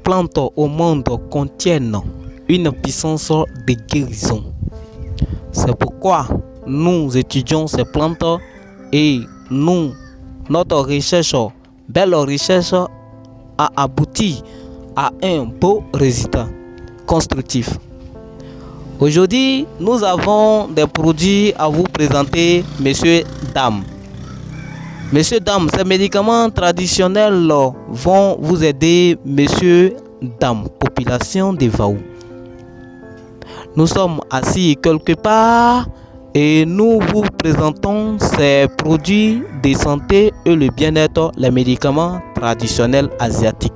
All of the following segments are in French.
plantes au monde contiennent une puissance de guérison. C'est pourquoi nous étudions ces plantes et notre recherche, belle recherche, a abouti à un beau résultat constructif. Aujourd'hui, nous avons des produits à vous présenter, messieurs, dames. Messieurs, dames, ces médicaments traditionnels vont vous aider, messieurs, dames, population de Vaou. Nous sommes assis quelque part et nous vous présentons ces produits de santé et le bien-être, les médicaments traditionnels asiatiques.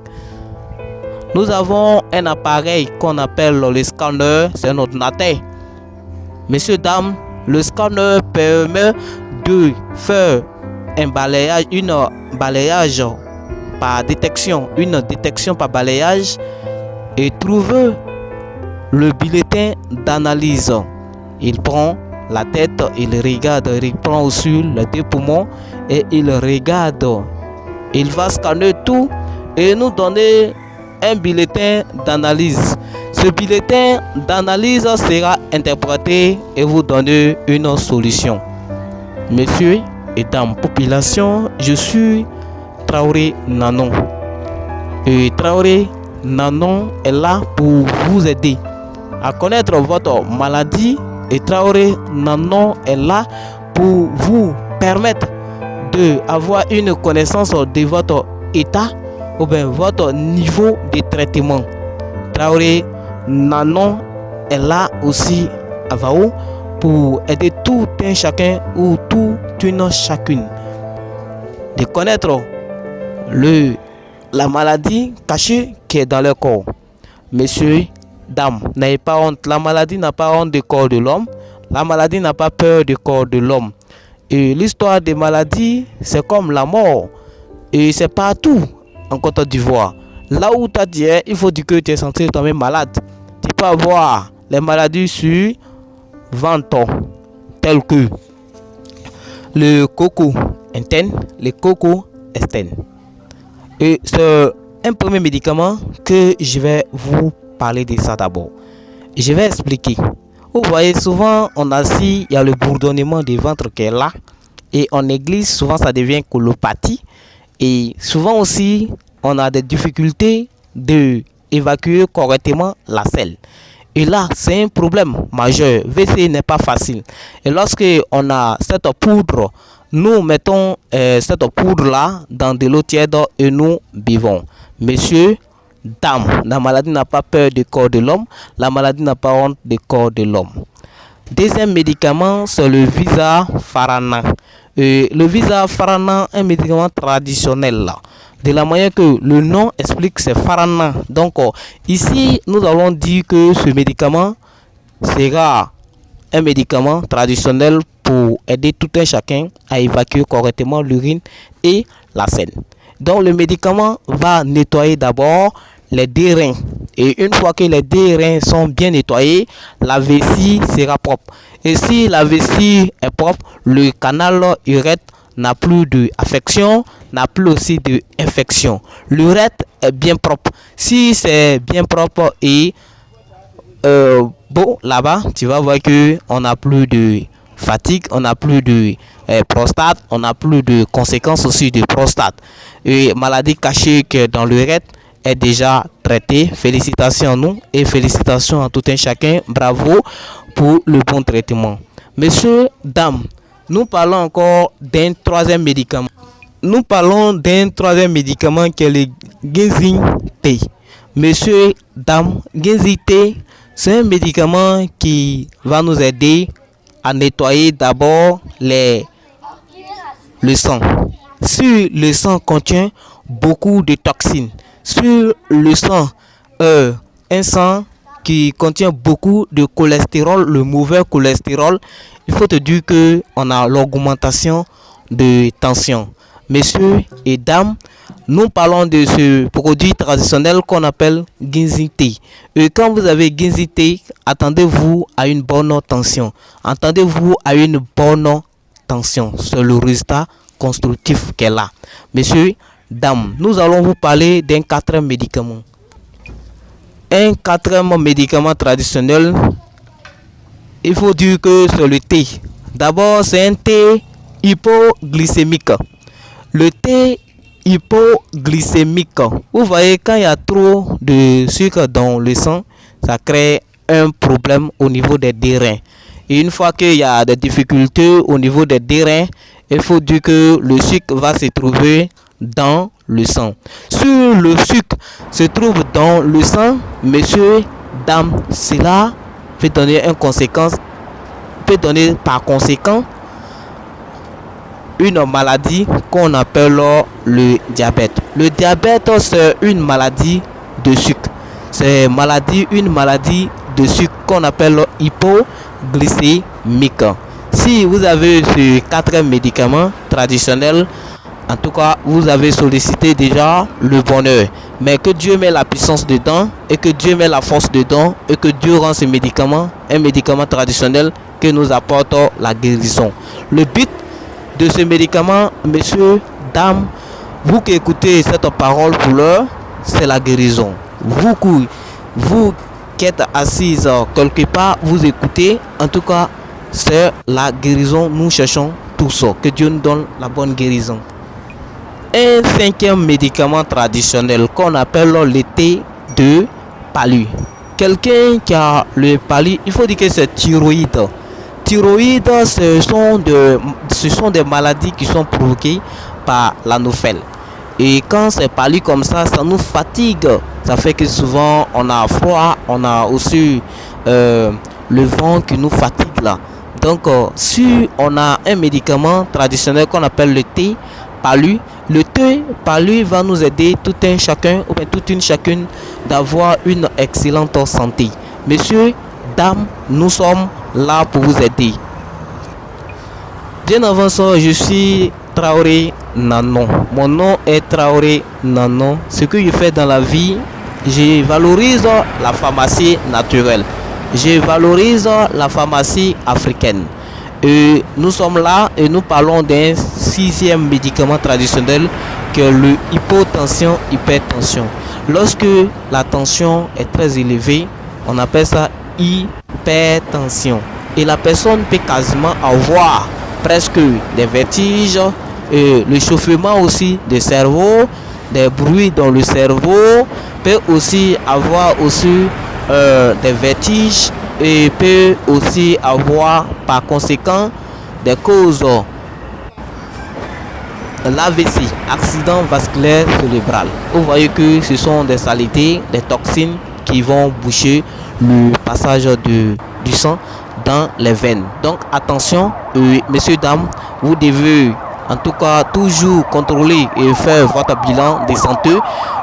Nous avons un appareil qu'on appelle le scanner, c'est un ordinateur. Messieurs, dames, le scanner permet de faire un balayage, une détection par balayage et trouver le bulletin d'analyse. Il prend la tête, il regarde, il prend aussi les deux poumons et il regarde. Il va scanner tout et nous donner un bulletin d'analyse. Ce bulletin d'analyse sera interprété et vous donner une solution. Messieurs et dames, population, je suis Traoré Nanon. Et Traoré Nanon est là pour vous aider à connaître votre maladie. Et Traoré Nanon est là pour vous permettre d'avoir une connaissance de votre état ou bien votre niveau de traitement. Traoré Nanon est là aussi à Vaou pour aider tout un chacun ou toute une chacune de connaître la maladie cachée qui est dans le corps. Messieurs, dames, n'ayez pas honte. La maladie n'a pas honte du corps de l'homme. La maladie n'a pas peur du corps de l'homme. Et l'histoire des maladies, c'est comme la mort. Et c'est partout en Côte d'Ivoire. Là où tu as dit, il faut dire que tu es senti toi-même malade. Tu peux avoir les maladies sur ventre, telles que le coco interne, le coco externe. Et c'est un premier médicament que je vais vous parler de ça d'abord. Je vais expliquer. Vous voyez, souvent on assis, il y a le bourdonnement du ventre qui est là. Et en église, souvent ça devient colopathie. Et souvent aussi, on a des difficultés d'évacuer correctement la selle. Et là, c'est un problème majeur. WC n'est pas facile. Et lorsque on a cette poudre, nous mettons cette poudre-là dans de l'eau tiède et nous buvons. Messieurs, dames, la maladie n'a pas peur du corps de l'homme. La maladie n'a pas honte du corps de l'homme. Deuxième médicament, c'est le Visa Farana. Le Visa Farana, un médicament traditionnel là. De la manière que le nom explique, c'est Farana. Donc ici, nous allons dire que ce médicament sera un médicament traditionnel pour aider tout un chacun à évacuer correctement l'urine et la selle. Donc le médicament va nettoyer d'abord les deux reins. Et une fois que les deux reins sont bien nettoyés, la vessie sera propre. Et si la vessie est propre, le canal urètre n'a plus d'affection, n'a plus aussi d'infection. L'urètre est bien propre. Si c'est bien propre et bon, là-bas, tu vas voir que on n'a plus de fatigue, on n'a plus de prostate, on n'a plus de conséquences aussi de prostate. Et maladie cachée que dans l'urètre est déjà traitée. Félicitations à nous et félicitations à tout un chacun. Bravo pour le bon traitement. Messieurs, dames, nous parlons encore d'un troisième médicament. Nous parlons d'un troisième médicament qui est le Ginseng-T. Messieurs, dames, Ginseng-T, c'est un médicament qui va nous aider à nettoyer d'abord le sang. Si le sang contient beaucoup de toxines, sur le sang, un sang qui contient beaucoup de cholestérol, le mauvais cholestérol, il faut te dire que on a l'augmentation de tension. Messieurs et dames, nous parlons de ce produit traditionnel qu'on appelle Ginseng-T. Et quand vous avez Ginseng-T, attendez-vous à une bonne tension. Attendez-vous à une bonne tension. C'est le résultat constructif qu'elle a. Messieurs, dames, nous allons vous parler d'un quatrième médicament. Un quatrième médicament traditionnel, il faut dire que c'est le thé. D'abord, c'est un thé hypoglycémique. Le thé hypoglycémique, vous voyez, quand il y a trop de sucre dans le sang, ça crée un problème au niveau des reins. Et une fois qu'il y a des difficultés au niveau des reins, il faut dire que le sucre va se trouver dans le sang. Si le sucre se trouve dans le sang, monsieur, dame, cela peut donner par conséquent une maladie qu'on appelle le diabète. Le diabète, c'est une maladie de sucre. C'est une maladie de sucre qu'on appelle hypoglycémique. Si vous avez ces 4 médicaments traditionnels, en tout cas, vous avez sollicité déjà le bonheur. Mais que Dieu met la puissance dedans et que Dieu met la force dedans et que Dieu rend ce médicament un médicament traditionnel qui nous apporte la guérison. Le but de ce médicament, messieurs, dames, vous qui écoutez cette parole pour l'heure, c'est la guérison. Vous qui êtes assises quelque part, vous écoutez, en tout cas, c'est la guérison. Nous cherchons tous. Que Dieu nous donne la bonne guérison. Un 5e médicament traditionnel qu'on appelle le thé de palu. Quelqu'un qui a le palu, il faut dire que c'est thyroïde. Thyroïde, ce sont des maladies qui sont provoquées par l'anophèle. Et quand c'est palu comme ça nous fatigue. Ça fait que souvent on a froid, on a aussi le vent qui nous fatigue là. Donc si on a un médicament traditionnel qu'on appelle le thé palu, le thé palu va nous aider tout un chacun ou bien toute une chacune d'avoir une excellente santé. Messieurs, dames, nous sommes là pour vous aider. Bien avant ça, je suis Traoré Nanon. Mon nom est Traoré Nanon. Ce que je fais dans la vie, je valorise la pharmacie naturelle. Je valorise la pharmacie africaine. Et nous sommes là et nous parlons d'un 6e médicament traditionnel que le hypertension. Lorsque la tension est très élevée, on appelle ça hypertension. Et la personne peut quasiment avoir presque des vertiges, et le chauffement aussi du cerveau, des bruits dans le cerveau, peut aussi avoir aussi des vertiges et peut aussi avoir par conséquent des causes l'AVC, accident vasculaire cérébral. Vous voyez que ce sont des saletés, des toxines qui vont boucher le passage du sang dans les veines. Donc attention, messieurs, dames, vous devez en tout cas toujours contrôler et faire votre bilan de santé.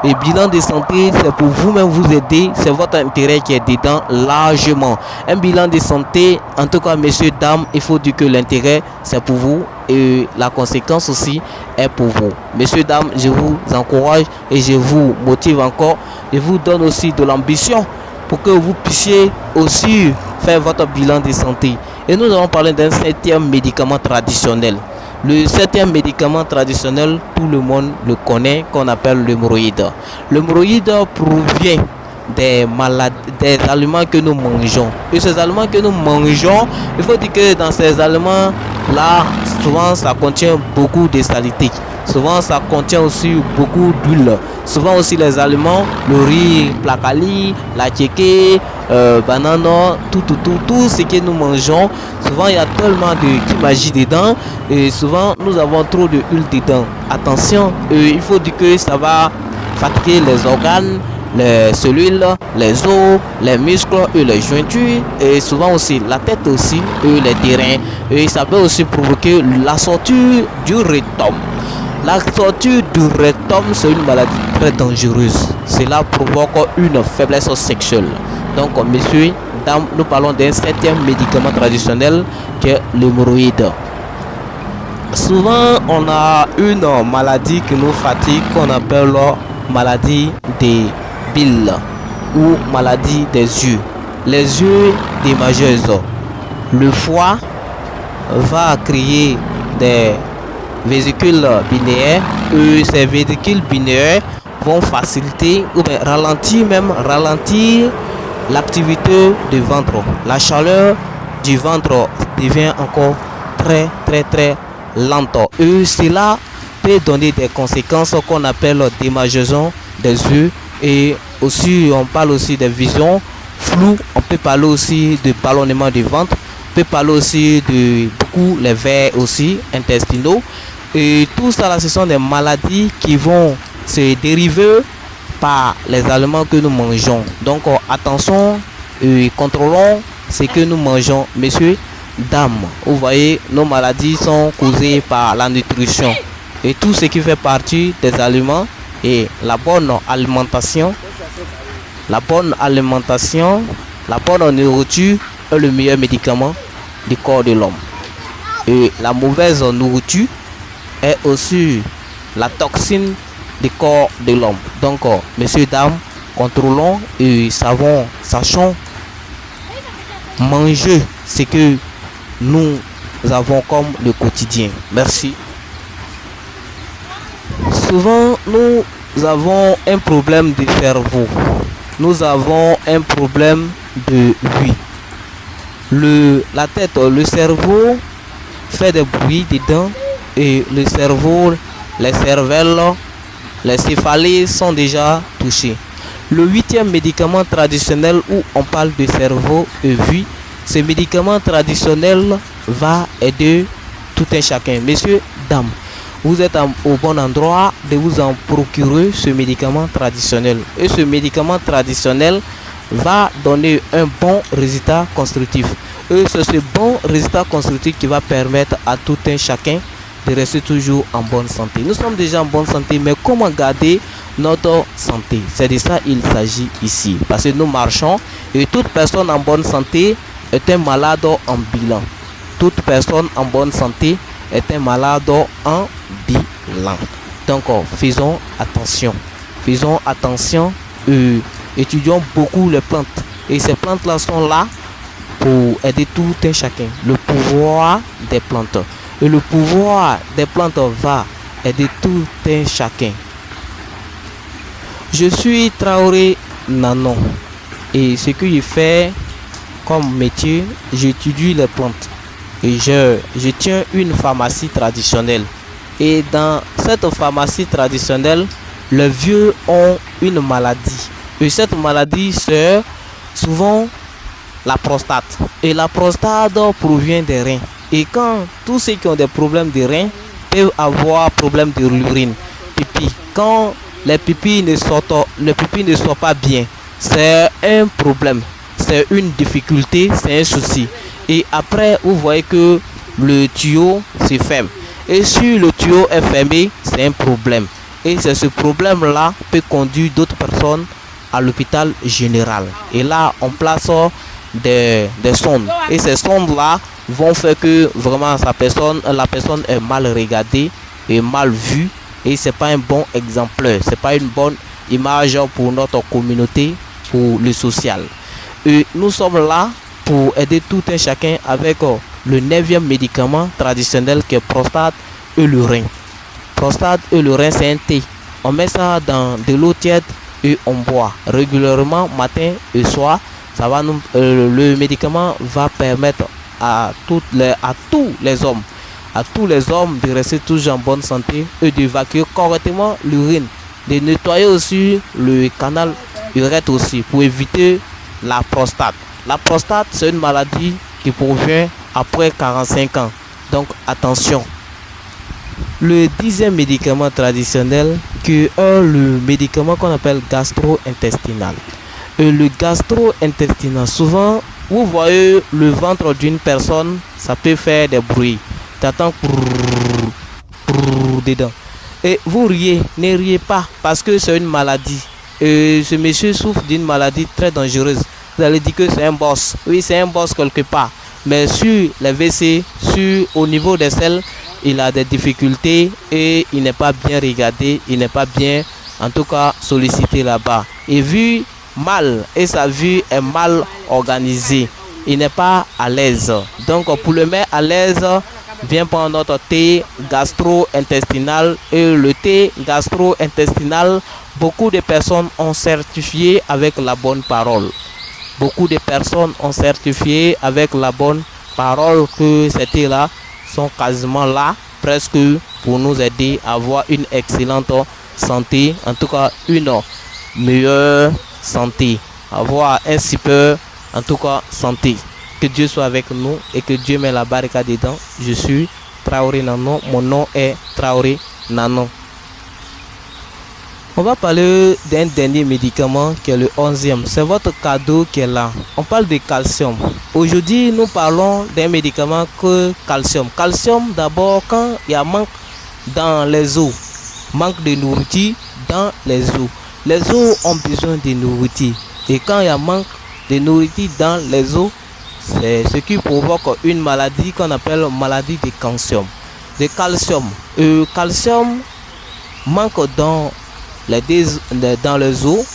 Et bilan de santé, c'est pour vous-même vous aider, c'est votre intérêt qui est dedans largement. Un bilan de santé, en tout cas messieurs, dames, il faut dire que l'intérêt c'est pour vous et la conséquence aussi est pour vous. Messieurs, dames, je vous encourage et je vous motive encore et vous donne aussi de l'ambition pour que vous puissiez aussi faire votre bilan de santé. Et nous allons parler d'un 7e médicament traditionnel. Le 7e médicament traditionnel, tout le monde le connaît, qu'on appelle l'hémorroïde. L'hémorroïde provient des aliments que nous mangeons. Et ces aliments que nous mangeons, il faut dire que dans ces aliments-là, souvent ça contient beaucoup de saleté. Souvent ça contient aussi beaucoup d'huile. Souvent aussi les aliments, le riz, placali, la tchéké, banane, tout ce que nous mangeons. Souvent il y a tellement de magie dedans et souvent nous avons trop de huile dedans. Attention, il faut dire que ça va fatiguer les organes, les cellules, les os, les muscles et les jointures et souvent aussi la tête aussi et les reins. Et ça peut aussi provoquer la sortie du rectum. La sortie du rectum, c'est une maladie très dangereuse. Cela provoque une faiblesse sexuelle. Donc, messieurs, dames, nous parlons d'un 7e médicament traditionnel qui est l'hémorroïde. Souvent, on a une maladie qui nous fatigue qu'on appelle maladie des bile ou maladie des yeux. Les yeux démageuses. Le foie va créer des vésicules binaires et ces vésicules binaires vont faciliter ou bien ralentir l'activité du ventre. La chaleur du ventre devient encore très lente. Et cela peut donner des conséquences qu'on appelle démangeaison des yeux, et aussi on parle aussi de vision floue. On peut parler aussi de ballonnement du ventre, on peut parler aussi de beaucoup les vers aussi intestinaux, et tout ça là, ce sont des maladies qui vont se dériver par les aliments que nous mangeons. Donc attention et contrôlons ce que nous mangeons, messieurs, dames. Vous voyez, nos maladies sont causées par la nutrition et tout ce qui fait partie des aliments. Et la bonne alimentation, la bonne nourriture est le meilleur médicament du corps de l'homme. Et la mauvaise nourriture est aussi la toxine du corps de l'homme. Donc, messieurs, dames, contrôlons et sachons manger ce que nous avons comme le quotidien. Merci. Souvent, nous avons un problème de cerveau. Nous avons un problème de vie. La tête, le cerveau fait des bruits dedans, et le cerveau, les cervelles, les céphalées sont déjà touchés. Le 8e médicament traditionnel où on parle de cerveau et vie, ce médicament traditionnel va aider tout un chacun. Messieurs, dames, vous êtes au bon endroit de vous en procurer ce médicament traditionnel. Et ce médicament traditionnel va donner un bon résultat constructif. Et c'est ce bon résultat constructif qui va permettre à tout un chacun de rester toujours en bonne santé. Nous sommes déjà en bonne santé, mais comment garder notre santé? C'est de ça il s'agit ici. Parce que nous marchons et toute personne en bonne santé est un malade en bilan. Toute personne en bonne santé est un malade en bilan. Donc faisons attention. Faisons attention et étudions beaucoup les plantes. Et ces plantes-là sont là pour aider tout un chacun. Le pouvoir des plantes. Et le pouvoir des plantes va aider tout un chacun. Je suis Traoré Nanon. Et ce que je fais comme métier, j'étudie les plantes. Et je tiens une pharmacie traditionnelle. Et dans cette pharmacie traditionnelle, les vieux ont une maladie. Et cette maladie, c'est souvent la prostate. Et la prostate provient des reins. Et quand tous ceux qui ont des problèmes de reins peuvent avoir problème de l'urine, pipi. Quand les pipis ne sortent pas bien, c'est un problème, c'est une difficulté, c'est un souci. Et après, vous voyez que le tuyau se ferme. Et si le tuyau est fermé, c'est un problème. Et c'est ce problème-là peut conduire d'autres personnes à l'hôpital général. Et là, on place des sondes. Et ces sondes-là vont faire que vraiment la personne est mal regardée et mal vue. Et c'est pas un bon exemplaire. C'est pas une bonne image pour notre communauté, pour le social. Et nous sommes là pour aider tout un chacun avec le 9e médicament traditionnel qui est prostate et le rein. Prostate et le rein, c'est un thé. On met ça dans de l'eau tiède et on boit régulièrement matin et soir. Ça va le médicament va permettre à tous les hommes de rester toujours en bonne santé et d'évacuer correctement l'urine, de nettoyer aussi le canal urètre aussi pour éviter la prostate. La prostate, c'est une maladie qui provient après 45 ans. Donc attention. Le 10e médicament traditionnel qui est le médicament qu'on appelle gastro-intestinal. Et le gastro-intestinal, souvent, vous voyez le ventre d'une personne, ça peut faire des bruits. T'attends dedans. Et vous riez, ne riez pas parce que c'est une maladie. Et ce monsieur souffre d'une maladie très dangereuse. Vous allez dire que c'est un boss. Oui, c'est un boss quelque part. Mais sur les WC, au niveau des selles, il a des difficultés et il n'est pas bien regardé. Il n'est pas bien, en tout cas, sollicité là-bas. Et vu mal, et sa vie est mal organisée. Il n'est pas à l'aise. Donc, pour le mettre à l'aise, Viens prendre notre thé gastro-intestinal. Et le thé gastro-intestinal, beaucoup de personnes ont certifié avec la bonne parole. Beaucoup de personnes ont certifié avec la bonne parole que ces thés-là sont quasiment là, presque pour nous aider à avoir une excellente santé, en tout cas une meilleure santé, avoir un super, en tout cas santé. Que Dieu soit avec nous et que Dieu met la barricade dedans. Je suis Traoré Nano, mon nom est Traoré Nano. On va parler d'un dernier médicament qui est le 11e. C'est votre cadeau qui est là. On parle de calcium. Aujourd'hui, nous parlons d'un médicament que calcium. Calcium, d'abord, quand il y a manque dans les os, manque de nourriture dans les os. Les os ont besoin de nourriture. Et quand il y a manque de nourriture dans les os, c'est ce qui provoque une maladie qu'on appelle maladie de calcium. Le calcium. Le calcium manque dans les os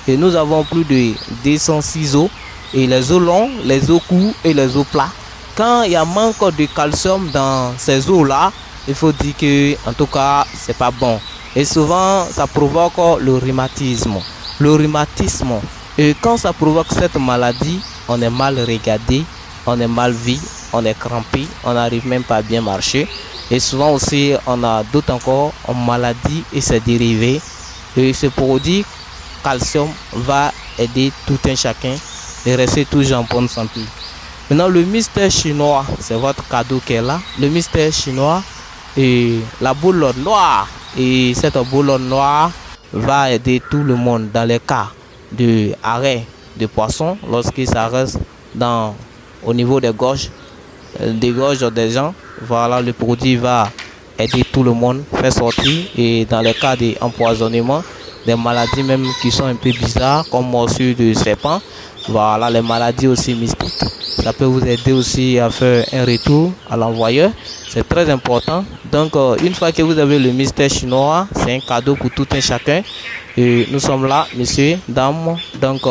et nous avons plus de 206 os et les os longs, les os courts et les os plats. Quand il y a manque de calcium dans ces os là, il faut dire que en tout cas c'est pas bon et souvent ça provoque le rhumatisme. Et quand ça provoque cette maladie, on est mal regardé, on est mal vu, on est crampé, on n'arrive même pas à bien marcher et souvent aussi on a d'autres encore en maladie et ses dérivés. Et ce produit calcium va aider tout un chacun de rester toujours en bonne santé. Maintenant, le mystère chinois, c'est votre cadeau qui est là. Le mystère chinois et la boule noire. Et cette boule noire va aider tout le monde dans les cas de arrêt de poisson lorsqu'il s'arrête au niveau des gorges des gens. Voilà, le produit va aider tout le monde, faire sortir et dans les cas d'empoisonnement, des maladies même qui sont un peu bizarres comme morsure de serpent, voilà, les maladies aussi mystiques, ça peut vous aider aussi à faire un retour à l'envoyeur, c'est très important. Donc une fois que vous avez le mystère chinois, c'est un cadeau pour tout un chacun et nous sommes là, messieurs, dames, donc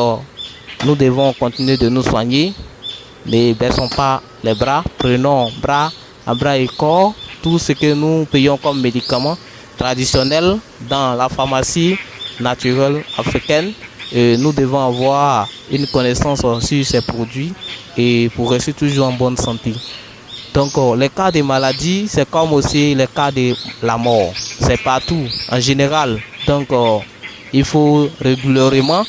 nous devons continuer de nous soigner, ne baissons pas les bras, prenons bras à bras et corps tout ce que nous payons comme médicaments traditionnels dans la pharmacie naturelle africaine. Et nous devons avoir une connaissance sur ces produits et pour rester toujours en bonne santé. Donc les cas de maladie, c'est comme aussi les cas de la mort. C'est partout en général. Donc il faut régulièrement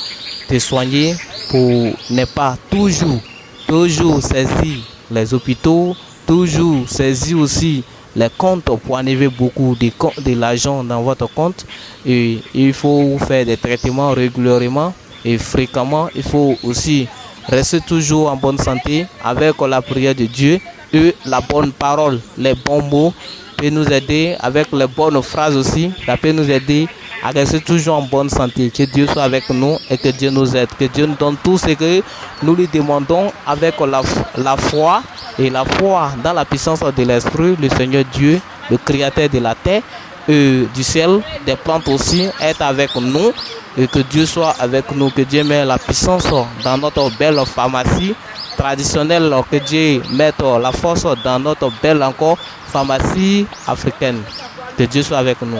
te soigner pour ne pas toujours saisir les hôpitaux, toujours saisir aussi les comptes pour enlever beaucoup de l'argent dans votre compte. Et il faut faire des traitements régulièrement et fréquemment. Il faut aussi rester toujours en bonne santé avec la prière de Dieu et la bonne parole, les bons mots peut nous aider avec les bonnes phrases aussi. Ça peut nous aider à rester toujours en bonne santé. Que Dieu soit avec nous et que Dieu nous aide. Que Dieu nous donne tout ce que nous lui demandons avec la foi et la foi dans la puissance de l'Esprit, le Seigneur Dieu, le Créateur de la terre et du ciel, des plantes aussi, est avec nous. Et que Dieu soit avec nous, que Dieu mette la puissance dans notre belle pharmacie traditionnelle, que Dieu mette la force dans notre belle encore pharmacie africaine. Que Dieu soit avec nous.